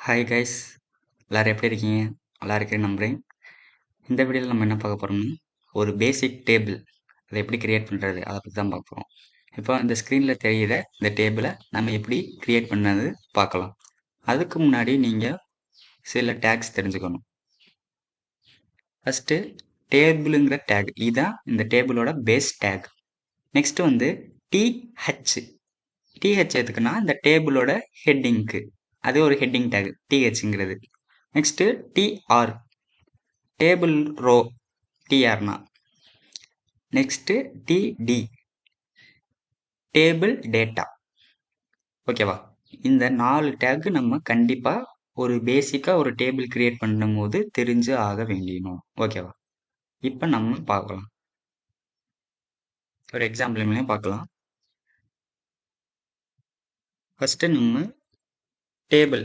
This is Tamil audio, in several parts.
ஹாய் கைஸ், எல்லோரும் எப்படி இருக்கீங்க? நல்லா இருக்கேன்னு நம்புகிறேன். இந்த வீடியோவில் நம்ம என்ன பார்க்க போகிறோம்னா, ஒரு பேசிக் டேபிள் அதை எப்படி கிரியேட் பண்ணுறது அதை பற்றி தான் பார்க்க போகிறோம். இப்போ இந்த ஸ்க்ரீனில் தெரிகிற இந்த டேபிளை நம்ம எப்படி கிரியேட் பண்ணது பார்க்கலாம். அதுக்கு முன்னாடி நீங்கள் சில டேக்ஸ் தெரிஞ்சுக்கணும். ஃபஸ்ட்டு டேபிளுங்கிற டேக், இதுதான் இந்த டேபிளோட பேஸ் டேக். நெக்ஸ்ட்டு வந்து டிஹெச். டிஹெச் எதுக்குன்னா இந்த டேபிளோட ஹெட்டிங்க்கு, அது ஒரு ஹெட்டிங் டேக் டிஹெச்ங்கிறது. நெக்ஸ்ட்டு டிஆர், டேபிள் ரோ டிஆர்னா. Next TD, table data. ஓகேவா? இந்த 4 டேக் நம்ம கண்டிப்பாக ஒரு பேசிக்காக ஒரு டேபிள் கிரியேட் பண்ணும்போது தெரிஞ்சு ஆக வேண்டியணும். ஓகேவா? இப்போ நம்ம பார்க்கலாம், ஒரு எக்ஸாம்பிள் மூலியம் பார்க்கலாம். ஃபஸ்ட்டு நம்ம டேபிள்,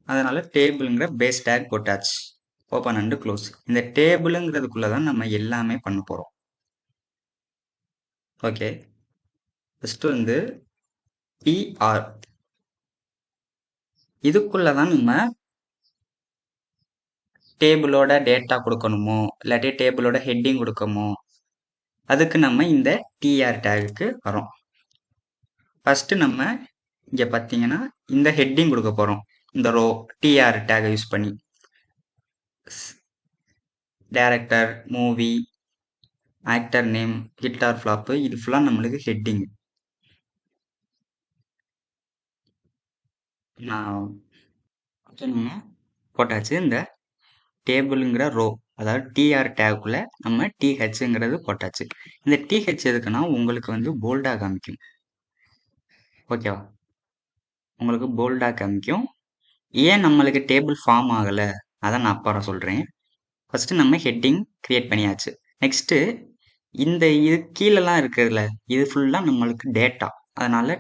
அதனால் டேபிளுங்கிற பேஸ் டேக் போட்டாச்சு. Open and close. இந்த டேபிளுங்கிறதுக்குள்ளே தான் நம்ம எல்லாமே பண்ண போகிறோம். ஓகே, ஃபஸ்ட்டு வந்து டிஆர், இதுக்குள்ளே தான் நம்ம டேபிளோட டேட்டா கொடுக்கணுமோ இல்லாட்டி டேபிளோட ஹெட்டிங் கொடுக்கணுமோ, அதுக்கு நம்ம இந்த டிஆர் டேகுக்கு வரோம். ஃபஸ்ட்டு நம்ம இங்கே பார்த்தீங்கன்னா இந்த ஹெட்டிங் கொடுக்க போகிறோம், இந்த ரோ டிஆர் டேகை யூஸ் பண்ணி. Director, movie, actor name, hit or flop, இது ஃபுல்லாக நம்மளுக்கு ஹெட்டிங். நான் போட்டாச்சு. இந்த டேபிளுங்கிற ரோ, அதாவது டிஆர் டேக்குள்ளே நம்ம டிஹெச்ங்கிறது போட்டாச்சு. இந்த டிஹெச் எதுக்குன்னா உங்களுக்கு வந்து போல்டாக காமிக்கும். ஓகேவா? உங்களுக்கு போல்டாக காமிக்கும். ஏன் நம்மளுக்கு டேபிள் ஃபார்ம் ஆகலை அதை நான் அப்புறம் சொல்கிறேன். ஃபஸ்ட்டு நம்ம ஹெட்டிங் க்ரியேட் பண்ணியாச்சு. நெக்ஸ்ட்டு இந்த இது கீழெல்லாம் இருக்கிறதுல இது ஃபுல்லாக நம்மளுக்கு டேட்டா, அதனால்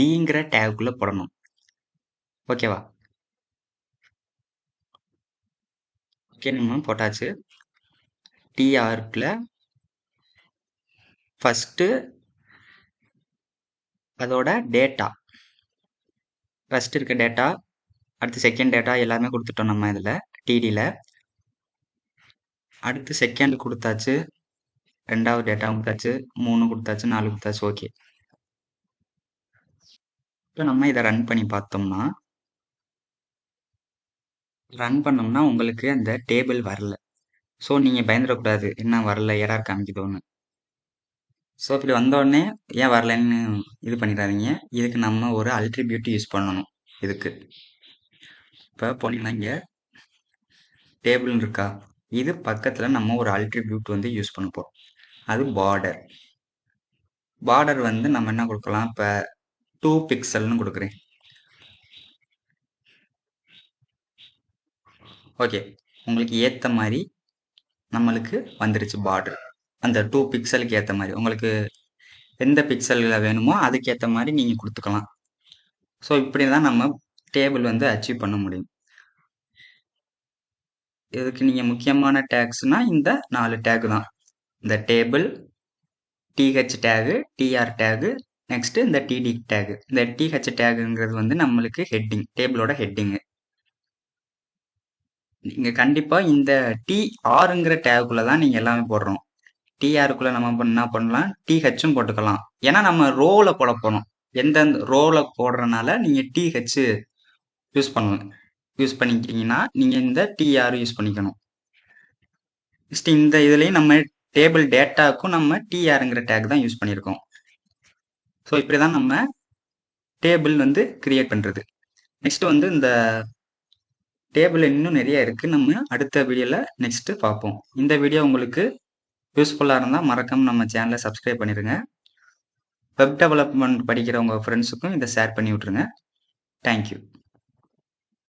டிங்கிற டேக்குள்ளே போடணும். ஓகேவா? ஓகே, நம்ம போட்டாச்சு. டிஆர்க்குள்ள ஃபஸ்ட்டு அதோட டேட்டா, ஃபஸ்ட்டு இருக்க டேட்டா, அடுத்து செகண்ட் டேட்டா எல்லாமே கொடுத்துட்டோம் நம்ம இதில் டிடியில். அடுத்து செகண்ட் கொடுத்தாச்சு, ரெண்டாவது டேட்டா கொடுத்தாச்சு, 3 கொடுத்தாச்சு, 4 கொடுத்தாச்சு. ஓகே, இப்போ நம்ம இதை ரன் பண்ணி பார்த்தோம்னா, உங்களுக்கு அந்த டேபிள் வரல. ஸோ நீங்கள் பயந்துடக்கூடாது, என்ன வரல, எரர் காமிக்குதோன்னு. ஸோ இப்படி வந்தோடனே ஏன் வரலன்னு இது பண்ணிடாதீங்க. இதுக்கு நம்ம ஒரு அல்ட்ரிபியூட் யூஸ் பண்ணணும். இதுக்கு இப்போ போனீங்கன்னா இங்கே டேபிள்னு இருக்கா, இது பக்கத்தில் நம்ம ஒரு அல்ட்ரிபியூட் வந்து யூஸ் பண்ண போகிறோம். அது பார்டர். பார்டர் வந்து நம்ம என்ன கொடுக்கலாம், இப்போ 2 பிக்சல்னு கொடுக்குறேன். ஓகே, உங்களுக்கு ஏற்ற மாதிரி நம்மளுக்கு வந்துருச்சு பார்டர். அந்த 2 பிக்சலுக்கு ஏற்ற மாதிரி உங்களுக்கு எந்த பிக்சலில் வேணுமோ அதுக்கேற்ற மாதிரி நீங்கள் கொடுத்துக்கலாம். ஸோ இப்படி தான் நம்ம டேபிள் வந்து அச்சீவ் பண்ண முடியும். இதுக்கு நீங்கள் முக்கியமான டேக்ஸ்னால் இந்த 4 டேக் தான். இந்த table, TH tag, TR tag, next இந்த டிடி டேகு. இந்த டிஹெச் டேகுங்கிறது வந்து நம்மளுக்கு ஹெட்டிங், டேபிளோட ஹெட்டிங்கு. நீங்கள் கண்டிப்பாக இந்த டிஆருங்கிற டேகுக்குள்ளே தான் நீங்கள் எல்லாமே போடுறோம். டிஆருக்குள்ளே நம்ம என்ன பண்ணலாம், டிஹெச்சும் போட்டுக்கலாம். ஏன்னா நம்ம ரோவில் போட போகிறோம். எந்தெந்த ரோவில் போடுறதுனால நீங்கள் டிஹெச் யூஸ் பண்ணிக்கிட்டீங்கன்னா நீங்கள் இந்த டிஆர் யூஸ் பண்ணிக்கணும். நெக்ஸ்ட் இந்த இதுலேயும் நம்ம டேபிள் டேட்டாவுக்கும் நம்ம டிஆருங்கிற டேக் தான் யூஸ் பண்ணியிருக்கோம். ஸோ இப்படி தான் நம்ம டேபிள் வந்து கிரியேட் பண்ணுறது. நெக்ஸ்ட் வந்து இந்த டேபிள் இன்னும் நிறைய இருக்குது, நம்ம அடுத்த வீடியோவில் நெக்ஸ்ட்டு பார்ப்போம். இந்த வீடியோ உங்களுக்கு யூஸ்ஃபுல்லாக இருந்தால் மறக்காம நம்ம சேனலை சப்ஸ்கிரைப் பண்ணிடுங்க. வெப் டெவலப்மெண்ட் படிக்கிற உங்கள் ஃப்ரெண்ட்ஸுக்கும் இதை ஷேர் பண்ணி விட்ருங்க. தேங்க்யூ.